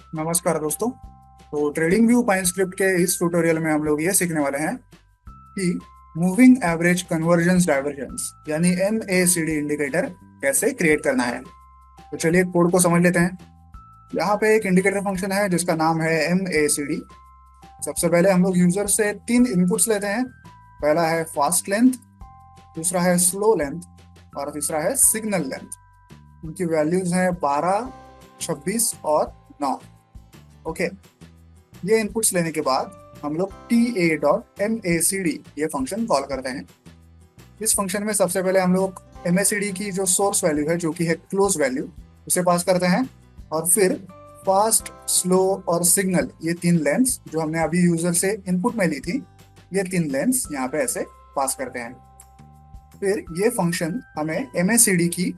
नमस्कार दोस्तों। तो ट्रेडिंग व्यू पाइन स्क्रिप्ट के इस ट्यूटोरियल में हम लोग ये सीखने वाले हैं कि मूविंग एवरेज कन्वर्जेंस डाइवर्जेंस यानी MACD इंडिकेटर कैसे क्रिएट करना है। तो चलिए कोड को समझ लेते हैं। यहाँ पे एक इंडिकेटर फंक्शन है जिसका नाम है MACD। सबसे पहले हम लोग यूजर से तीन इनपुट्स लेते हैं। पहला है फास्ट लेंथ, दूसरा है स्लो लेंथ और तीसरा है सिग्नल लेंथ। इनकी वैल्यूज हैं 12, 26 और 9। ओके, ये इनपुट्स लेने के बाद हम लोग TA.MACD ये फंक्शन कॉल करते हैं। इस फंक्शन में सबसे पहले हम लोग MACD की जो सोर्स वैल्यू है जो कि है क्लोज वैल्यू उसे पास करते हैं और फिर फास्ट, स्लो और सिग्नल ये तीन लेंथ्स जो हमने अभी यूजर से इनपुट में ली थी, ये तीन लेंथ्स यहाँ पे ऐसे पास करते हैं। फिर ये फंक्शन हमें MACD की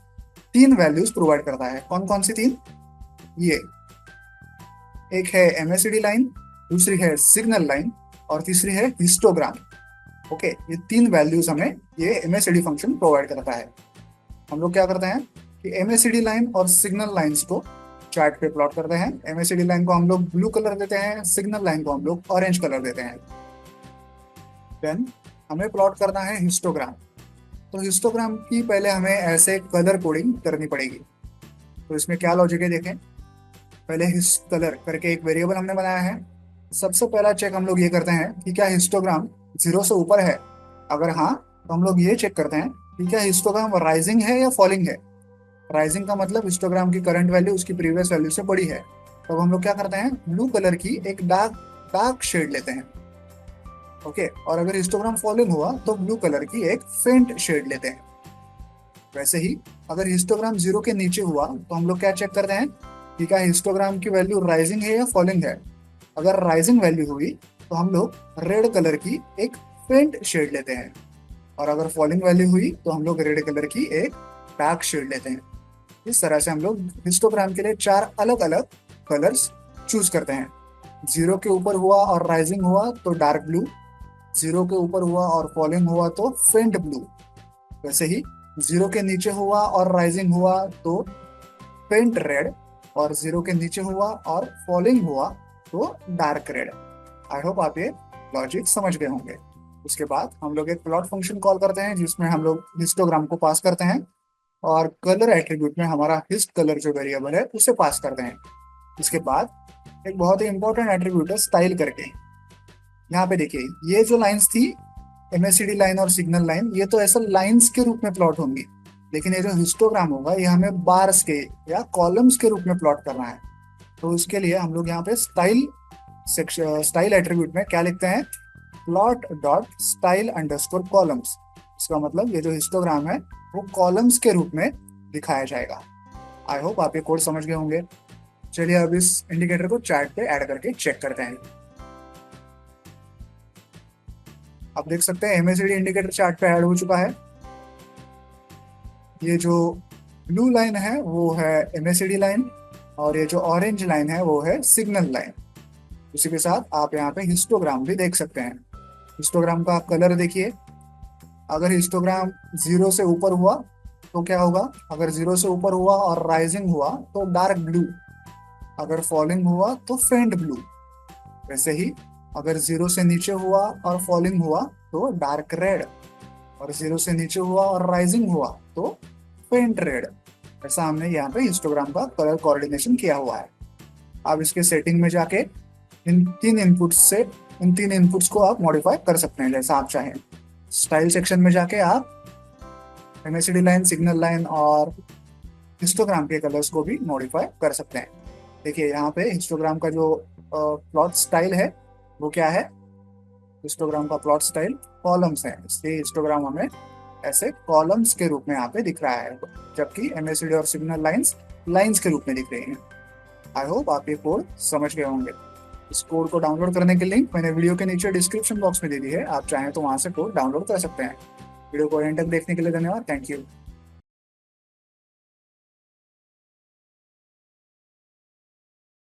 तीन वैल्यूज प्रोवाइड करता है। कौन कौन सी तीन? ये एक है MACD लाइन, दूसरी है सिग्नल लाइन और तीसरी है हिस्टोग्राम। ओके, ये तीन वैल्यूज हमें ये MACD फंक्शन प्रोवाइड करता है। हम लोग क्या करते हैं कि MACD लाइन और सिग्नल लाइंस को चार्ट पे प्लॉट करते हैं। MACD लाइन को हम लोग ब्लू कलर देते हैं, सिग्नल लाइन को हम लोग ऑरेंज कलर देते हैं। देन हमें प्लॉट करना है हिस्टोग्राम। तो हिस्टोग्राम की पहले हमें ऐसे कलर कोडिंग करनी पड़ेगी। तो इसमें क्या लॉजिक है देखें। पहले हिस कलर करके एक वेरिएबल हमने बनाया है। सबसे पहला चेक हम लोग ये करते हैं कि क्या हिस्टोग्राम 0 से ऊपर है। अगर हाँ, तो हम लोग ये चेक करते हैं कि क्या हिस्टोग्राम राइजिंग है या फॉलिंग है। राइजिंग का मतलब हिस्टोग्राम की करंट वैल्यू उसकी प्रीवियस वैल्यू से बड़ी है। तो हम लोग क्या करते हैं, ब्लू कलर की एक डार्क डार्क शेड लेते हैं। ओके, और अगर हिस्टोग्राम फॉलिंग हुआ तो ब्लू कलर की एक फेंट शेड लेते हैं। वैसे ही अगर हिस्टोग्राम 0 के नीचे हुआ तो हम लोग क्या चेक करते हैं कि क्या हिस्टोग्राम की वैल्यू राइजिंग है या फॉलिंग है। अगर राइजिंग वैल्यू हुई तो हम लोग रेड कलर की एक फेंट शेड लेते हैं और अगर फॉलिंग वैल्यू हुई तो हम लोग रेड कलर की एक डार्क शेड लेते हैं। इस तरह से हम लोग हिस्टोग्राम के लिए चार अलग अलग कलर्स चूज करते हैं। 0 के ऊपर हुआ और राइजिंग हुआ तो डार्क ब्लू, 0 के ऊपर हुआ और फॉलिंग हुआ तो फेंट ब्लू। वैसे ही 0 के नीचे हुआ और राइजिंग हुआ तो फेंट रेड और 0 के नीचे हुआ और फॉलिंग हुआ तो डार्क रेड। आई होप आप ये लॉजिक समझ गए होंगे। उसके बाद हम लोग एक प्लॉट फंक्शन कॉल करते हैं जिसमें हम लोग हिस्टोग्राम को पास करते हैं और कलर एट्रीब्यूट में हमारा हिस्ट कलर जो वेरिएबल है उसे पास करते हैं। इसके बाद एक बहुत ही इंपॉर्टेंट एट्रीब्यूट है स्टाइल करके। यहाँ पे देखिए, ये जो लाइंस थी MACD लाइन और सिग्नल लाइन, ये तो ऐसा लाइंस के रूप में प्लॉट होंगी, लेकिन ये जो हिस्टोग्राम होगा ये हमें बार्स के या कॉलम्स के रूप में प्लॉट करना है। तो उसके लिए हम लोग यहाँ पे स्टाइल सेक्शन स्टाइल एट्रीब्यूट में क्या लिखते हैं, plot dot style underscore columns. इसका मतलब ये जो हिस्टोग्राम है वो कॉलम्स के रूप में दिखाया जाएगा। आई होप आप ये कोड समझ गए होंगे। चलिए अब इस इंडिकेटर को चार्ट पे ऐड करके चेक करते हैं। आप देख सकते हैं MACD इंडिकेटर चार्ट पे ऐड हो चुका है। ये जो ब्लू लाइन है वो है MACD लाइन और ये जो ऑरेंज लाइन है वो है सिग्नल लाइन। उसी के साथ आप यहाँ पे हिस्टोग्राम भी देख सकते हैं। हिस्टोग्राम का कलर देखिए। अगर हिस्टोग्राम 0 से ऊपर हुआ तो क्या होगा, अगर 0 से ऊपर हुआ और राइजिंग हुआ तो डार्क ब्लू, अगर फॉलिंग हुआ तो फेंट ब्लू। वैसे ही अगर 0 से नीचे हुआ और फॉलिंग हुआ तो डार्क रेड और 0 से नीचे हुआ और राइजिंग हुआ तो फेंट रेड। ऐसा हमने यहाँ पे हिस्टोग्राम का कलर कोऑर्डिनेशन किया हुआ है। आप इसके सेटिंग में जाके इन तीन इनपुट्स को आप मॉडिफाई कर सकते हैं जैसा आप चाहें। स्टाइल सेक्शन में जाके आप MACD लाइन, सिग्नल लाइन और हिस्टोग्राम के कलर्स को भी मॉडिफाई कर सकते हैं। देखिए यहाँ पे हिस्टोग्राम का जो प्लॉट स्टाइल है वो क्या है, हिस्टोग्राम का प्लॉट स्टाइल कॉलम्स है, इसलिए हिस्टोग्राम हमें ऐसे कॉलम्स के रूप में यहाँ पे दिख रहा है, जबकि MACD और सिग्नल लाइंस लाइंस के रूप में दिख रही हैं। आई होप आप ये कोड समझ गए होंगे। इस कोड को डाउनलोड करने की लिंक मैंने वीडियो के नीचे डिस्क्रिप्शन बॉक्स में दे दी है, आप चाहें तो वहां से कोड डाउनलोड कर सकते हैं। वीडियो को एंड तक देखने के लिए धन्यवाद। Thank you.